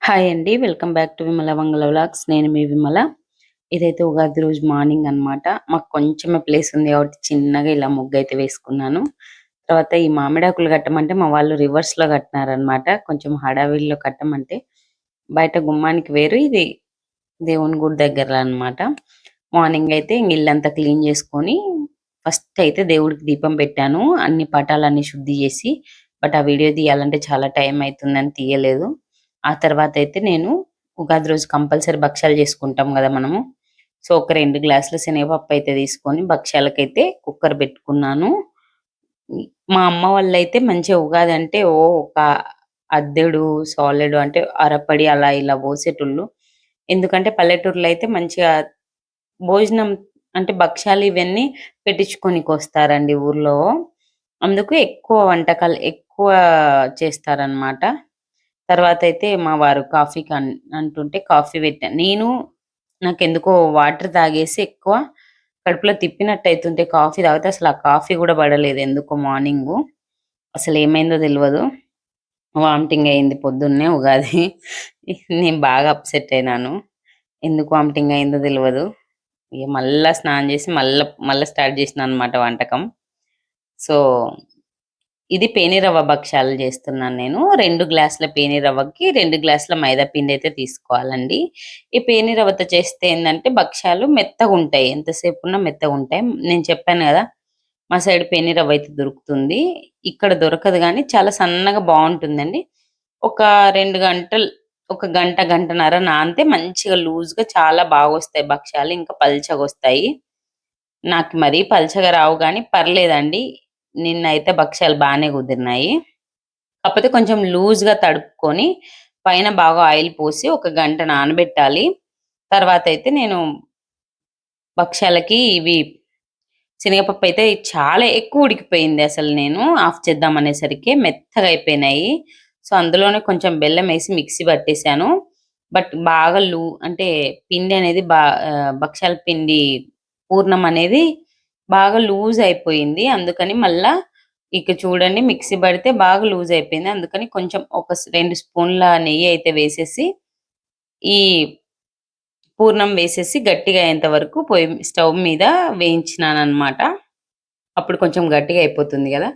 Hi అండి. Welcome back to Vimala మంగళ vlogs. నేను మీ విమల. ఇదైతే ఉగాది రోజు మార్నింగ్ అన్నమాట. మాకు కొంచెమే ప్లేస్ ఉంది కాబట్టి చిన్నగా ఇలా ముగ్గైతే వేసుకున్నాను. తర్వాత ఈ మామిడాకులు కట్టమంటే మా వాళ్ళు రివర్స్‌లో కట్టినారన్నమాట. కొంచెం హడావిడిలో కట్టమంటే బయట గుమ్మానికి వేరు, ఇది దేవుని గుడి దగ్గరలో అన్నమాట. మార్నింగ్ అయితే ఇంక ఇల్లంతా క్లీన్ చేసుకొని ఫస్ట్ అయితే దేవుడికి దీపం పెట్టాను. అన్ని పటాలన్నీ శుద్ధి చేసి. బట్ ఆ వీడియో తీయాలంటే చాలా టైం అయితుందని తీయలేదు. ఆ తర్వాత అయితే నేను ఉగాది రోజు కంపల్సరీ భక్షాలు చేసుకుంటాం కదా మనము. సో ఒక 2 గ్లాసుల శనగపప్పు అయితే తీసుకొని భక్షాలకైతే కుక్కర్ పెట్టుకున్నాను. మా అమ్మ వాళ్ళైతే మంచిగా ఉగాది అంటే ఒక అద్దెడు, సాలెడు అంటే అరపడి అలా ఇలా పోసేటోళ్ళు. ఎందుకంటే పల్లెటూరులో అయితే మంచిగా భోజనం అంటే భక్షాలు ఇవన్నీ పెట్టించుకొనికొస్తారండి ఊర్లో. అందుకు ఎక్కువ వంటకాలు ఎక్కువ చేస్తారనమాట. తర్వాతయితే మా వారు కాఫీకి అంటుంటే కాఫీ పెట్టా. నాకెందుకో వాటర్ తాగేసి ఎక్కువ కడుపులో తిప్పినట్టు అయితుంటే కాఫీ తాగితే అసలు ఆ కాఫీ కూడా పడలేదు ఎందుకో మార్నింగు. అసలేమైందో తెలవదు. వామిటింగ్ అయింది పొద్దున్నే ఉగాది. నేను బాగా అప్సెట్ అయినాను. ఎందుకు వామిటింగ్ అయిందో తెలవదు. ఇగ మళ్ళా స్నానం చేసి మళ్ళా స్టార్ట్ చేసినా అన్నమాట వంటకం. సో ఇది పేనిరవ్వ భక్షాలు చేస్తున్నాను నేను. 2 గ్లాసుల పేనిరవ్వకి 2 గ్లాసుల మైదా పిండి అయితే తీసుకోవాలండి. ఈ పేనిరవ్వతో చేస్తే ఏందంటే భక్షాలు మెత్తగుంటాయి. ఎంతసేపు ఉన్నా మెత్తగుంటాయి. నేను చెప్పాను గదా! మా సైడ్ పేనిరవ్వ అయితే దొరుకుతుంది. ఇక్కడ దొరకదు గానీ చాలా సన్నగా బావుంటుందండి. ఒక 2 గంటలు, ఒక గంట, గంటన్నర నానితే మంచిగా లూజ్‌గా చాలా బాగొస్తాయి భక్షాలు. ఇంకా పల్చగొస్తాయి. నాకు మరీ పల్చగా రావు గానీ పర్లేదండి. నిన్నైతే భక్షాలు బానే కుదిరినాయి. కాకపోతే కొంచెం లూజ్‌గా తడుపుకొని పైన బాగా ఆయిల్ పోసి ఒక గంట నానబెట్టాలి. తర్వాతయితే నేను భక్షాలకి ఇవి శనగపప్పు అయితే చాలా ఎక్కువ ఉడికిపోయింది. అసలు నేను ఆఫ్ చేద్దాం అనేసరికి మెత్తగా అయిపోయినాయి. సో, అందులోనే కొంచెం బెల్లమేసి మిక్సీ పట్టేసాను. బట్ బాగా అంటే పిండి అనేది భక్షాల పిండి పూర్ణం అనేది బాగా లూజ్ అయిపోయింది. అందుకని మళ్ళా ఇక చూడండి మిక్సీ పడితే బాగా లూజ్ అయిపోయింది. అందుకని కొంచెం ఒక 2 స్పూన్ల నెయ్యి అయితే వేసేసి, ఈ పూర్ణం వేసేసి గట్టిగా అయ్యేంత వరకు స్టవ్ మీద వేయించినాననమాట. అప్పుడు కొంచెం గట్టిగా అయిపోతుంది గదా!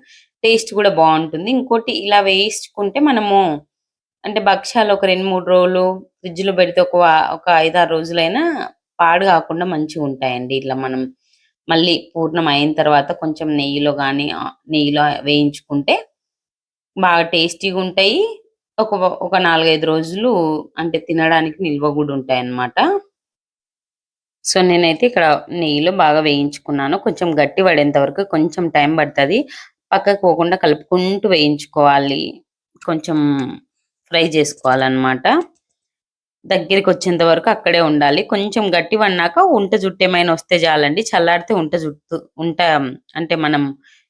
టేస్ట్ కూడా బావుంటుంది. ఇంకోటి ఇలా వేయించుకుంటే మనము అంటే భక్షాలు ఒక 2, 3 రోజులు ఫ్రిడ్జ్‌లో పెడితే ఒక 5, 6 రోజులైనా పాడు గాకుండా మంచిగుంటాయండి. ఇట్లా మనం మళ్ళీ పూర్ణం అయిన తర్వాత కొంచెం నెయ్యిలో వేయించుకుంటే బాగా టేస్టీగుంటాయి. ఒక 4, 5 రోజులు అంటే తినడానికి నిల్వ గూడా ఉంటాయన్నమాట. సో, నేనైతే ఇక్కడ నెయ్యిలో బాగా వేయించుకున్నాను. కొంచెం గట్టి పడేంత వరకు కొంచెం టైం పడతది. పక్కకు పోకుండా కలుపుకుంటూ వేయించుకోవాలి. కొంచెం ఫ్రై చేసుకోవాలన్నమాట. దగ్గరికొచ్చేంత వరకు అక్కడే ఉండాలి. కొంచెం గట్టి పడినాక ఉంట జుట్టేమైనా వస్తే చాలండి. చల్లారితే ఉంట అంటే మనం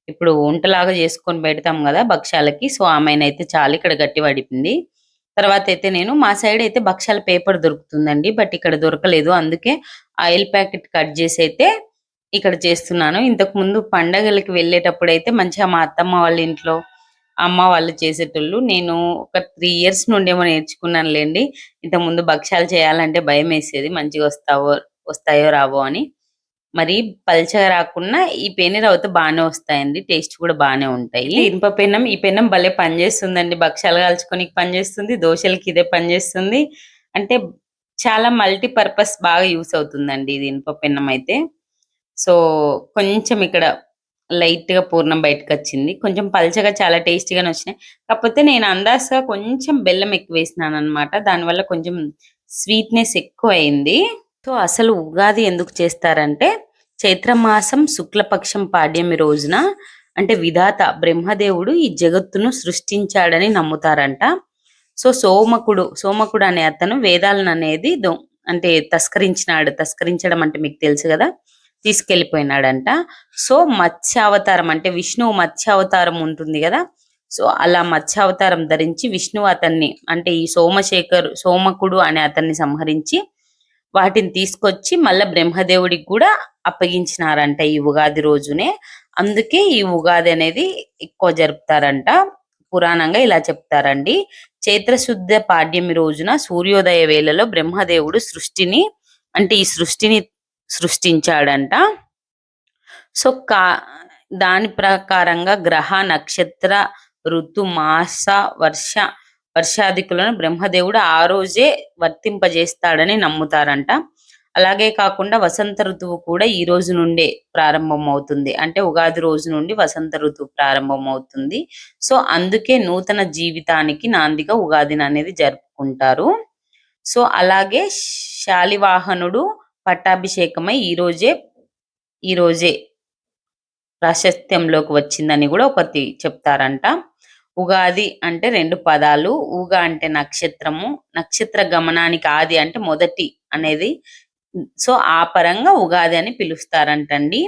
ఇప్పుడు ఉంటలాగా చేసుకొని పెడతాం గదా! భక్షాలకి. సో, ఆమెనైతే చాలు ఇక్కడ గట్టి పడిపోయింది. తర్వాతయితే నేను మా సైడ్ అయితే భక్షాల పేపర్ దొరుకుతుందండి. బట్ ఇక్కడ దొరకలేదు. అందుకే ఆయిల్ ప్యాకెట్ కట్ జేసైతే ఇక్కడ చేస్తున్నాను. ఇంతకుముందు పండగలకి వెళ్ళేటప్పుడైతే మంచిగా మా అత్తమ్మ వాళ్ళ ఇంట్లో, అమ్మ వాళ్ళు చేసేటోళ్ళు. నేను ఒక 3 ఇయర్స్ నుండేమో నేర్చుకున్నానులెండి. ఇంతకుముందు భక్షాలు చేయాలంటే భయమేసేది. వస్తాయో రావో అని. మరి పల్చగా రాకున్నా ఈ పేనిరవ్వతో బానే వస్తాయండి. టేస్ట్ కూడా బానే ఉంటాయి. ఇనుప పెన్నం, ఈ పెన్నం భలే పనిచేస్తుందండి. భక్షాలు కాల్చుకోనికి పనిచేస్తుంది. దోసలకి ఇదే పనిచేస్తుంది. అంటే చాలా మల్టీ పర్పస్ బాగా యూజ్ అవుతుందండి ఇది ఇనుప పెన్నం అయితే. సో, కొంచెం ఇక్కడ లైట్‌గా పూర్ణం బయటకొచ్చింది. కొంచెం పల్చగా చాలా టేస్టీగానే వచ్చినాయి. కాకపోతే నేను అందాజుగా కొంచెం బెల్లం ఎక్కువేసినాననమాట. దానివల్ల కొంచెం స్వీట్‌నెస్ ఎక్కువయింది. సో, అసలు ఉగాది ఎందుకు చేస్తారంటే, చైత్రమాసం శుక్లపక్షం పాడ్యమి రోజున అంటే విధాత బ్రహ్మదేవుడు ఈ జగత్తును సృష్టించాడని నమ్ముతారంట. సో, సోమకుడు అనే అతను వేదాలననేది అంటే తస్కరించడం అంటే మీకు తెలుసు గదా! తీసుకెళ్ళిపోయినాడంట. సో, మత్స్యావతారం అంటే విష్ణువు మత్స్యావతారం ఉంటుంది గదా! సో, అలా మత్స్యావతారం ధరించి విష్ణువు అతన్ని అంటే ఈ సోమకుడు అనే అతన్ని సంహరించి వాటిని తీసుకొచ్చి మళ్ళా బ్రహ్మదేవుడికి కూడా అప్పగించినారంట ఈ ఉగాది రోజునే. అందుకే ఈ ఉగాది అనేది ఎక్కువ జరుపుతారంట. పురాణంగా ఇలా చెప్తారండి. చైత్రశుద్ధ పాడ్యమి రోజున సూర్యోదయ వేళలో బ్రహ్మదేవుడు ఈ సృష్టిని సృష్టించాడంట. సో దాని ప్రకారంగా గ్రహ నక్షత్ర ఋతు మాస వర్ష వర్షాదికులను బ్రహ్మదేవుడు ఆ రోజే వర్తింపజేస్తాడని నమ్ముతారంట. అలాగే కాకుండా వసంత ఋతువు కూడా ఈ రోజు నుండే ప్రారంభం అవుతుంది. అంటే ఉగాది రోజు నుండి వసంత ఋతువు ప్రారంభం అవుతుంది. సో అందుకే నూతన జీవితానికి నాందిగా ఉగాదిని అనేది జరుపుకుంటారు. సో అలాగే శాలివాహనుడు పట్టాభిషేకమై ఈ రోజే ప్రాశస్త్యంలోకి వచ్చిందని కూడా ఒకటి చెప్తారంట. ఉగాది అంటే 2 పదాలు. ఊగ అంటే నక్షత్రము, నక్షత్ర గమనానికి ఆది అంటే మొదటి అనేది. సో ఆ పరంగా ఉగాది అని పిలుస్తారంటండి.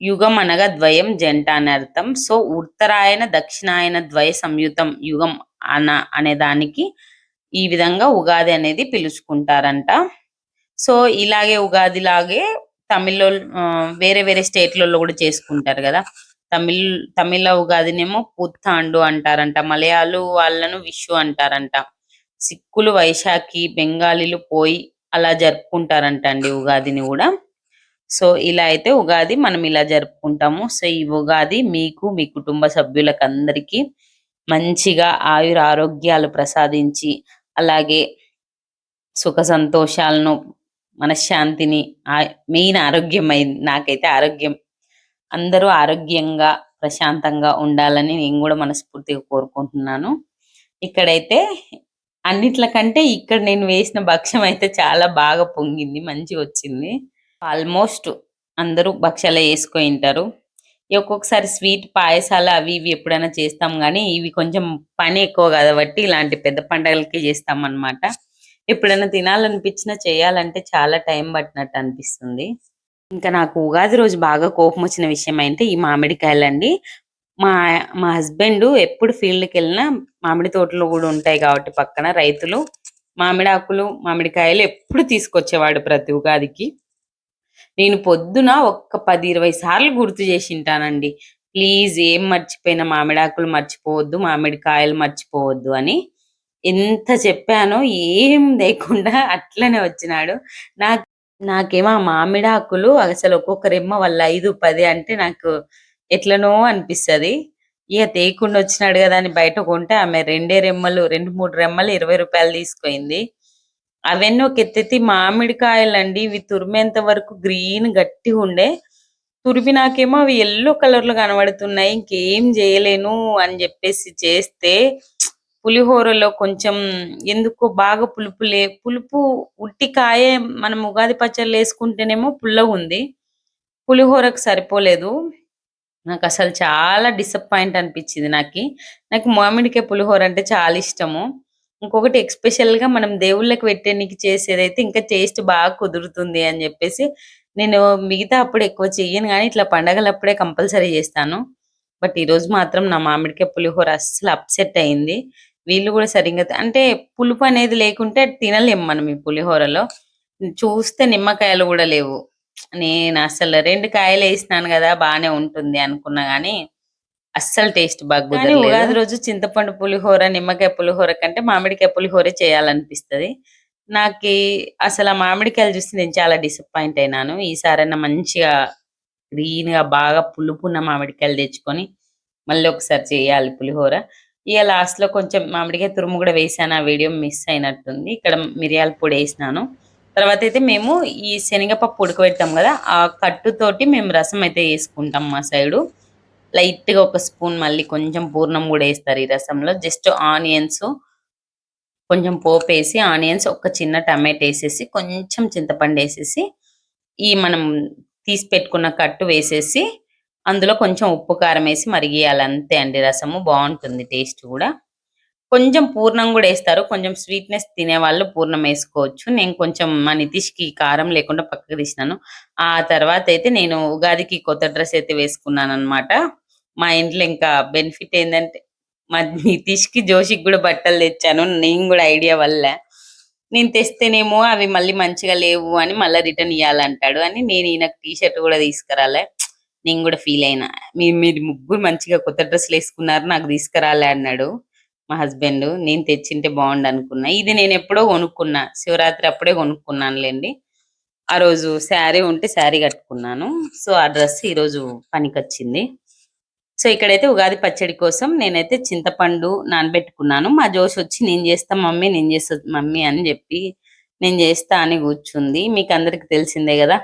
యుగం అనగా ద్వయం, జంట అని అర్థం. సో ఉత్తరాయణ దక్షిణాయన ద్వయ సంయుతం యుగం అనే దానికి ఈ విధంగా ఉగాది అనేది పిలుచుకుంటారంట. సో ఇలాగే ఉగాది లాగే తమిళ వేరే వేరే స్టేట్లలో కూడా చేసుకుంటారు కదా. తమిళ ఉగాదినేమో పుత్తాండు అంటారంట, మలయాళు వాళ్ళను విషు అంటారంట, సిక్కులు వైశాఖి, బెంగాలీలు పోయి అలా జరుపుకుంటారంట అండి ఉగాదిని కూడా. సో ఇలా అయితే ఉగాది మనం ఇలా జరుపుకుంటాము. సో ఈ ఉగాది మీకు మీ కుటుంబ సభ్యులకు అందరికీ మంచిగా ఆయుర ఆరోగ్యాలు ప్రసాదించి, అలాగే సుఖ సంతోషాలను, మనశ్శాంతిని, మెయిన్ ఆరోగ్యమైంది. నాకైతే ఆరోగ్యం, అందరూ ఆరోగ్యంగా ప్రశాంతంగా ఉండాలని నేను కూడా మనస్ఫూర్తిగా కోరుకుంటున్నాను. ఇక్కడైతే అన్నిట్లకంటే ఇక్కడ నేను వేసిన భక్ష్యం అయితే చాలా బాగా పొంగింది, మంచిగా వచ్చింది. ఆల్మోస్ట్ అందరూ భక్ష్యాలు వేసుకొని తింటారు. ఒక్కొక్కసారి స్వీట్ పాయసాలు అవి ఇవి ఎప్పుడైనా చేస్తాం, కానీ ఇవి కొంచెం పని ఎక్కువ కాబట్టి ఇలాంటి పెద్ద పండుగలకి చేస్తాం అన్నమాట. ఎప్పుడైనా తినాలనిపించినా చేయాలంటే చాలా టైం పట్టినట్టు అనిపిస్తుంది. ఇంకా నాకు ఉగాది రోజు బాగా కోపం వచ్చిన విషయం అయితే ఈ మామిడికాయలండి. మా మా హస్బెండ్ ఎప్పుడు ఫీల్డ్కి వెళ్ళినా మామిడి తోటలు కూడా ఉంటాయి కాబట్టి పక్కన రైతులు మామిడి ఆకులు, మామిడికాయలు ఎప్పుడు తీసుకొచ్చేవాడు ప్రతి ఉగాదికి. నేను పొద్దున ఒక్క 10-20 సార్లు గుర్తు చేసి ఉంటానండి, ప్లీజ్ ఏం మర్చిపోయినా మామిడాకులు మర్చిపోవద్దు, మామిడికాయలు మర్చిపోవద్దు అని. ఎంత చెప్పానో ఏం లేకుండా అట్లనే వచ్చినాడు. నాకేమో ఆ మామిడాకులు అసలు ఒక్కొక్క రెమ్మ వాళ్ళ 5-10 అంటే నాకు ఎట్లనో అనిపిస్తది. ఇక తేకుండా వచ్చినాడు కదా అని బయట కొంటే ఆమె 2-3 రెమ్మలు 20 రూపాయలు తీసుకుంది. అవన్నీ ఒక ఎత్తెత్తి మామిడికాయలండి, ఇవి తురిమేంత వరకు గ్రీన్ గట్టిగా ఉండే, తురిమినాకేమో అవి ఎల్లో కలర్ లో కనబడుతున్నాయి. ఇంకేం చేయలేను అని చెప్పేసి చేస్తే పులిహోరలో కొంచెం ఎందుకో బాగా పులుపు ఉట్టికాయ మనం ఉగాది పచ్చళ్ళు వేసుకుంటేనేమో పుల్లగా ఉంది, పులిహోరకు సరిపోలేదు. నాకు అసలు చాలా డిసప్పాయింట్ అనిపించింది. నాకు మామిడికాయ పులిహోర అంటే చాలా ఇష్టము. ఇంకొకటి ఎక్స్పెషల్ గా మనం దేవుళ్ళకి పెట్టేనికి చేసేదైతే ఇంకా టేస్ట్ బాగా కుదురుతుంది అని చెప్పేసి నేను మిగతా అప్పుడు ఎక్కువ చెయ్యను, కానీ ఇట్లా పండగలప్పుడే కంపల్సరీ చేస్తాను. బట్ ఈ రోజు మాత్రం నా మామిడికాయ పులిహోర అస్సలు అప్సెట్ అయింది. వీళ్ళు కూడా సరిగ్గా అంటే పులుపు అనేది లేకుంటే తినలేము మనం ఈ పులిహోరలో. చూస్తే నిమ్మకాయలు కూడా లేవు. నేను అసలు 2 కాయలు వేసినాను కదా బానే ఉంటుంది అనుకున్నా, గానీ అస్సలు టేస్ట్ బాగా కుదరలేదు. ఉగాది రోజు చింతపండు పులిహోర, నిమ్మకాయ పులిహోర కంటే మామిడికాయ పులిహోరే చేయాలనిపిస్తది నాకి. అసలు ఆ మామిడికాయలు చూసి నేను చాలా డిసప్పాయింట్ అయినాను. ఈసారైనా మంచిగా గ్రీన్ గా బాగా పులుపున్న మామిడికాయలు తెచ్చుకొని మళ్ళీ ఒకసారి చేయాలి పులిహోర. ఇక లాస్ట్ లో కొంచెం మామిడికాయ తురుము కూడా వేసాను, ఆ వీడియో మిస్ అయినట్టుంది. ఇక్కడ మిరియాల పొడి వేసినాను. తర్వాత అయితే మేము ఈ శనగపప్పు ఉడకబెట్టాం కదా, ఆ కట్టుతోటి మేము రసం అయితే వేసుకుంటాం మా సైడు. లైట్ గా ఒక స్పూన్ మళ్ళీ కొంచెం పూర్ణం కూడా వేస్తారు ఈ రసంలో. జస్ట్ ఆనియన్స్, కొంచెం పోపు వేసి, ఆనియన్స్, ఒక చిన్న టమాటో వేసేసి, కొంచెం చింతపండు వేసేసి, ఈ మనం తీసి పెట్టుకున్న కట్టు వేసేసి, అందులో కొంచెం ఉప్పు కారం వేసి మరిగియాలి. అంతే అండి, రసము బాగుంటుంది, టేస్ట్ కూడా. కొంచెం పూర్ణం కూడా వేస్తారు, కొంచెం స్వీట్నెస్ తినేవాళ్ళు పూర్ణం వేసుకోవచ్చు. నేను కొంచెం మా నితీష్కి కారం లేకుండా పక్కకు తీసినాను. ఆ తర్వాత అయితే నేను ఉగాదికి కొత్త డ్రెస్ అయితే వేసుకున్నాను అనమాట. మా ఇంట్లో ఇంకా బెనిఫిట్ ఏంటంటే మా నితీష్కి, జోషికి కూడా బట్టలు తెచ్చాను, నేను కూడా ఐడియా వల్ల. నేను తెస్తేనేమో అవి మళ్ళీ మంచిగా లేవు అని మళ్ళీ రిటర్న్ ఇవ్వాలంటాడు అని నేను ఈయనకు టీ షర్ట్ కూడా తీసుకురాలే. నేను కూడా ఫీల్ అయినా, మీరు ముగ్గురు మంచిగా కొత్త డ్రెస్సులు వేసుకున్నారు, నాకు తీసుకురాలే అన్నాడు. మా హస్బెండ్. నేను తెచ్చింటే బాగుండు అనుకున్నా. ఇది నేను ఎప్పుడో కొనుక్కున్నా, శివరాత్రి అప్పుడే కొనుక్కున్నానులేండి. ఆ రోజు శారీ ఉంటే శారీ కట్టుకున్నాను. సో ఆ డ్రెస్ ఈ రోజు పనికొచ్చింది. సో ఇక్కడైతే ఉగాది పచ్చడి కోసం నేనైతే చింతపండు నానబెట్టుకున్నాను. మా జోష్ వచ్చి నేను చేస్తా మమ్మీ, నేను చేస్తా మమ్మీ అని చెప్పి నేను చేస్తా అని కూర్చుంది. మీకు అందరికి తెలిసిందే కదా,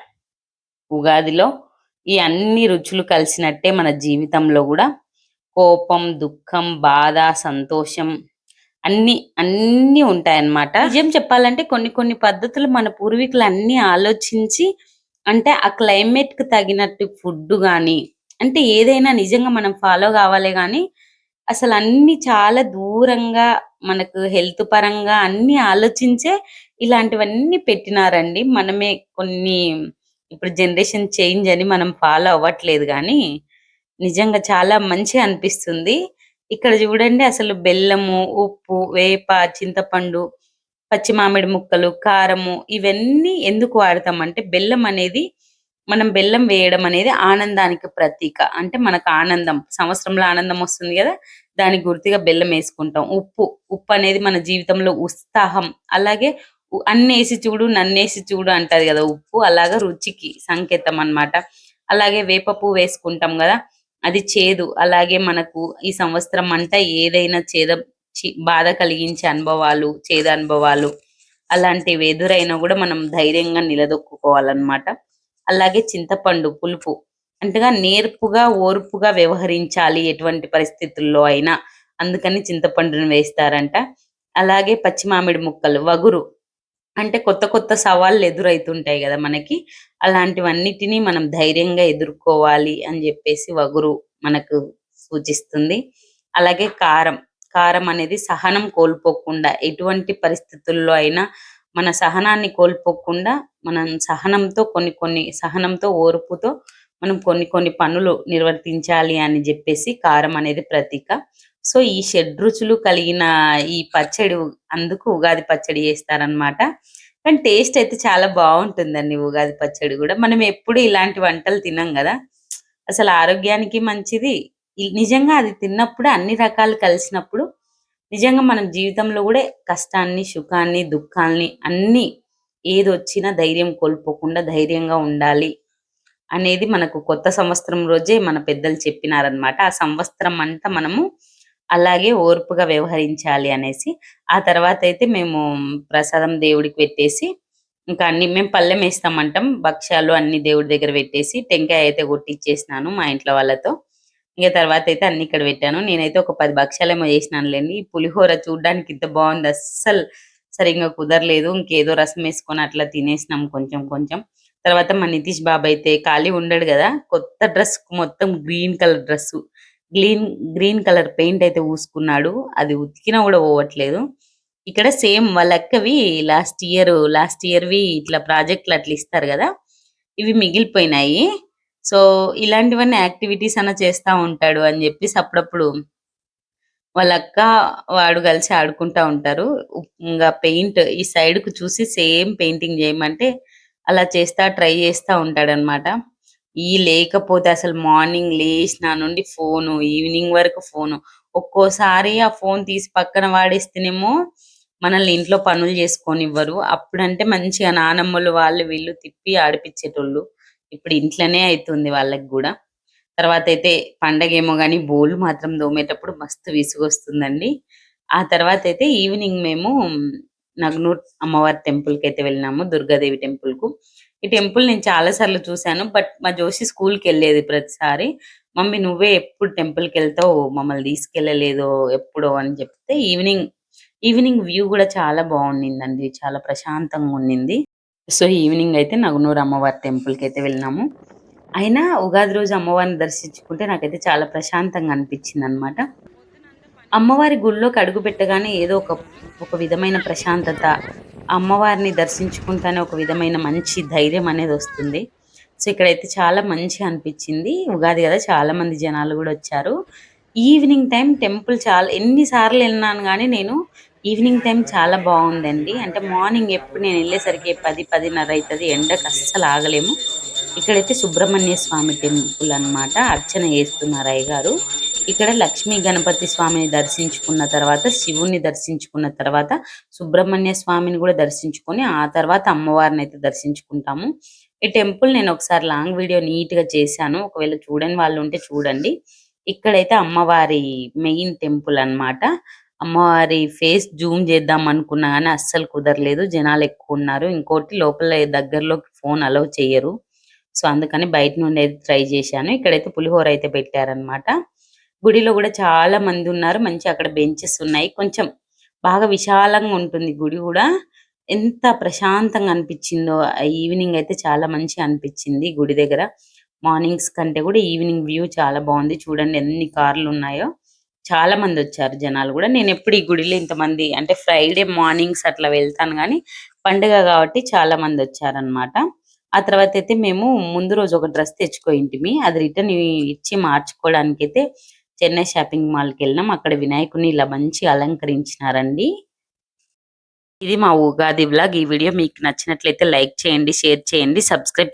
ఉగాదిలో ఈ అన్ని రుచులు కలిసినట్టే మన జీవితంలో కూడా కోపం, దుఃఖం, బాధ, సంతోషం అన్ని అన్ని ఉంటాయన్నమాట. నిజం చెప్పాలంటే కొన్ని కొన్ని పద్ధతులు మన పూర్వీకులు అన్ని ఆలోచించి, అంటే ఆ క్లైమేట్ కి తగినట్టు ఫుడ్ గాని, అంటే ఏదైనా నిజంగా మనం ఫాలో కావాలి గాని అసలు అన్ని చాలా దూరంగా మనకు హెల్త్ పరంగా అన్ని ఆలోచించే ఇలాంటివన్నీ పెట్టినారండి. మనమే కొన్ని ఇప్పుడు జనరేషన్ చేంజ్ అని మనం ఫాలో అవ్వట్లేదు గానీ నిజంగా చాలా మంచిగా అనిపిస్తుంది. ఇక్కడ చూడండి అసలు బెల్లము, ఉప్పు, వేప, చింతపండు, పచ్చి మామిడి ముక్కలు, కారము ఇవన్నీ ఎందుకు వాడతామంటే బెల్లం అనేది, మనం బెల్లం వేయడం అనేది ఆనందానికి ప్రతీక. అంటే మనకు ఆనందం, సంవత్సరంలో ఆనందం వస్తుంది కదా, దానికి గుర్తుగా బెల్లం వేసుకుంటాం. ఉప్పు, ఉప్పు అనేది మన జీవితంలో ఉత్సాహం. అలాగే అన్నేసి చూడు నన్నేసి చూడు అంటది కదా ఉప్పు, అలాగా రుచికి సంకేతం అన్నమాట. అలాగే వేప పువ్వు వేసుకుంటాం కదా, అది చేదు. అలాగే మనకు ఈ సంవత్సరం అంతా ఏదైనా బాధ కలిగించే అనుభవాలు, చేదు అనుభవాలు అలాంటివి ఎదురైనా కూడా మనం ధైర్యంగా నిలదొక్కుకోవాలన్నమాట. అలాగే చింతపండు పులుపు, అంటేగా నేర్పుగా ఓర్పుగా వ్యవహరించాలి ఎటువంటి పరిస్థితుల్లో అయినా, అందుకని చింతపండును వేస్తారంట. అలాగే పచ్చి మామిడి ముక్కలు వగురు, అంటే కొత్త కొత్త సవాళ్ళు ఎదురైతుంటాయి కదా మనకి, అలాంటివన్నిటిని మనం ధైర్యంగా ఎదుర్కోవాలి అని చెప్పేసి వగురు మనకు సూచిస్తుంది. అలాగే కారం, కారం అనేది సహనం కోల్పోకుండా, ఎటువంటి పరిస్థితుల్లో అయినా మన సహనాన్ని కోల్పోకుండా, మనం సహనంతో సహనంతో ఓర్పుతో మనం కొన్ని కొన్ని పనులు నిర్వర్తించాలి అని చెప్పేసి కారం అనేది ప్రతీక. సో ఈ షడ్రుచులు కలిగిన ఈ పచ్చడి అందుకు ఉగాది పచ్చడి చేస్తారనమాట. కానీ టేస్ట్ అయితే చాలా బాగుంటుందండి ఉగాది పచ్చడి కూడా. మనం ఎప్పుడు ఇలాంటి వంటలు తినం కదా, అసలు ఆరోగ్యానికి మంచిది. నిజంగా అది తిన్నప్పుడు అన్ని రకాలు కలిసినప్పుడు నిజంగా మనం జీవితంలో కూడా కష్టాన్ని, సుఖాన్ని, దుఃఖాల్ని అన్ని ఏదొచ్చినా ధైర్యం కోల్పోకుండా ధైర్యంగా ఉండాలి అనేది మనకు కొత్త సంవత్సరం రోజే మన పెద్దలు చెప్పినారనమాట. ఆ సంవత్సరం అంతా మనము అలాగే ఓర్పుగా వ్యవహరించాలి అనేసి. ఆ తర్వాత అయితే మేము ప్రసాదం దేవుడికి పెట్టేసి, ఇంకా అన్ని మేము పళ్ళెం వేస్తామంటాం, భక్ష్యాలు అన్ని దేవుడి దగ్గర పెట్టేసి టెంకాయ అయితే కొట్టిచ్చేసినాను మా ఇంట్లో వాళ్ళతో. ఇక తర్వాత అయితే అన్ని ఇక్కడ పెట్టాను. నేనైతే ఒక 10 భక్షాలేమో చేసినానులేండి. ఈ పులిహోర చూడ్డానికి ఇంత బాగుంది, అస్సలు సరిగ్గా కుదరలేదు. ఇంకేదో రసం వేసుకొని అట్లా తినేసినాం కొంచెం కొంచెం. తర్వాత మా నితీష్ బాబు అయితే ఖాళీ ఉండడు కదా, కొత్త డ్రెస్ మొత్తం green colour dress, green green colour paint అయితే పూసుకున్నాడు. అది ఉతికినా కూడా పోవట్లేదు. ఇక్కడ సేమ్ వాళ్ళ అక్కవి లాస్ట్ ఇయర్వి ఇట్లా ప్రాజెక్టులు అట్లా ఇస్తారు కదా, ఇవి మిగిలిపోయినాయి. సో ఇలాంటివన్నీ యాక్టివిటీస్ అన్న చేస్తా ఉంటాడు అని చెప్పేసి అప్పుడప్పుడు వాళ్ళ అక్క వాడు కలిసి ఆడుకుంటా ఉంటారు. ఇంకా పెయింట్ ఈ సైడ్ కు చూసి సేమ్ పెయింటింగ్ చేయమంటే అలా ట్రై చేస్తా ఉంటాడనమాట. లేకపోతే అసలు మార్నింగ్ లేచిన నుండి ఫోను, ఈవినింగ్ వరకు ఫోను. ఒక్కోసారి ఆ ఫోన్ తీసి పక్కన వాడేస్తేనేమో మనల్ని ఇంట్లో పనులు చేసుకోనివ్వరు. అప్పుడంటే మంచిగా నానమ్మలు వాళ్ళు వీళ్ళు తిప్పి ఆడిపిచ్చేటోళ్ళు. ఇప్పుడు ఇంట్లోనే అయితుంది వాళ్ళకి గూడా. తర్వాతయితే పండగేమో గాని బోళ్ళు మాత్రం తోమేటప్పుడు మస్తు విసుగొస్తుందండి. ఆ తర్వాతయితే ఈవినింగ్ మేము నగ్నూర్ అమ్మవారి టెంపుల్‌కైతే వెళ్ళినాము. దుర్గాదేవి టెంపుల్‌కు. ఈ టెంపుల్ నేను చాలా సార్లు చూసాను. బట్ మా జోషి స్కూల్‌కెళ్ళేది ప్రతిసారి. "మమ్మీ నువ్వే ఎప్పుడు టెంపుల్‌కెళ్తావు, మమ్మల్ని తీసుకెళ్ళలేదు ఎప్పుడో" అని చెప్తే ఈవినింగ్ ఈవినింగ్ వ్యూ గూడా చాలా బావుండిందండి. చాలా ప్రశాంతంగా ఉండింది. సో, ఈవినింగ్ అయితే నగునూరు అమ్మవారి టెంపుల్‌కైతే వెళ్ళినాము. అయినా ఉగాది రోజు అమ్మవారిని దర్శించుకుంటే నాకైతే చాలా ప్రశాంతంగా అనిపించిందనమాట. అమ్మవారి గుడిలోకి అడుగుపెట్టగానే ఏదో ఒక విధమైన ప్రశాంతత, అమ్మవారిని దర్శించుకుంటానే ఒక విధమైన మంచి ధైర్యం అనేదొస్తుంది. సో, ఇక్కడైతే చాలా మంచిగా అనిపించింది. ఉగాది గదా, చాలా మంది జనాలు గూడా వచ్చారు. ఈవినింగ్ టైమ్ టెంపుల్ చాలా ఎన్ని సార్లు ఎళ్ళినాను గానీ నేను, ఈవినింగ్ టైమ్ చాలా బావుందండి. అంటే మార్నింగ్ ఎప్పుడు నేను ఎళ్ళేసరికి 10, 10:30 అయితది. ఎండకు అస్సలు ఆగలేము. ఇక్కడైతే సుబ్రహ్మణ్య స్వామి టెంపుల్ అన్నమాట. అర్చన చేస్తున్నారు అయ్యగారు. ఇక్కడ లక్ష్మీ గణపతి స్వామిని దర్శించుకున్న తర్వాత, శివుణ్ణి దర్శించుకున్న తర్వాత, సుబ్రహ్మణ్య స్వామిని కూడా దర్శించుకొని ఆ తర్వాత అమ్మవారిని అయితే దర్శించుకుంటాము. ఈ టెంపుల్ నేను ఒకసారి లాంగ్ వీడియో నీట్ గా చేశాను. ఒకవేళ చూడని వాళ్ళు ఉంటే చూడండి. ఇక్కడైతే అమ్మవారి మెయిన్ టెంపుల్ అన్నమాట. అమ్మవారి ఫేస్ జూమ్ చేద్దాం అనుకున్నా గానీ అస్సలు కుదరలేదు. జనాలు ఎక్కువ ఉన్నారు. ఇంకోటి లోపల దగ్గరలోకి ఫోన్ అలౌ చెయ్యరు. సో అందుకని బయట నుండి అయితే ట్రై చేశాను. ఇక్కడైతే పులిహోర అయితే పెట్టారన్నమాట. గుడిలో కూడా చాలా మంది ఉన్నారు. మంచి అక్కడ బెంచెస్ ఉన్నాయి. కొంచెం బాగా విశాలంగా ఉంటుంది గుడి కూడా. ఎంత ప్రశాంతంగా అనిపించిందో ఈవినింగ్ అయితే చాలా మంచిగా అనిపించింది గుడి దగ్గర. మార్నింగ్స్ కంటే కూడా ఈవినింగ్ వ్యూ చాలా బాగుంది. చూడండి ఎన్ని కార్లు ఉన్నాయో. చాలా మంది వచ్చారు జనాలు కూడా. నేను ఎప్పుడు ఈ గుడిలో ఇంతమంది అంటే ఫ్రైడే మార్నింగ్స్ అట్లా వెళ్తాను కానీ పండుగ కాబట్టి చాలా మంది వచ్చారన్నమాట. ఆ తర్వాత అయితే మేము ముందు రోజు ఒక డ్రెస్ తెచ్చుకోయింటిమి. అది రిటర్న్ ఇచ్చి మార్చుకోవడానికి అయితే చెన్నై షాపింగ్ మాల్కి వెళ్ళినాం. అక్కడ వినాయకుడిని ఇలా మంచి అలంకరించినారండి. ఇది మా ఉగాది వ్లాగ్. ఈ వీడియో మీకు నచ్చినట్లయితే లైక్ చేయండి, షేర్ చేయండి, సబ్స్క్రైబ్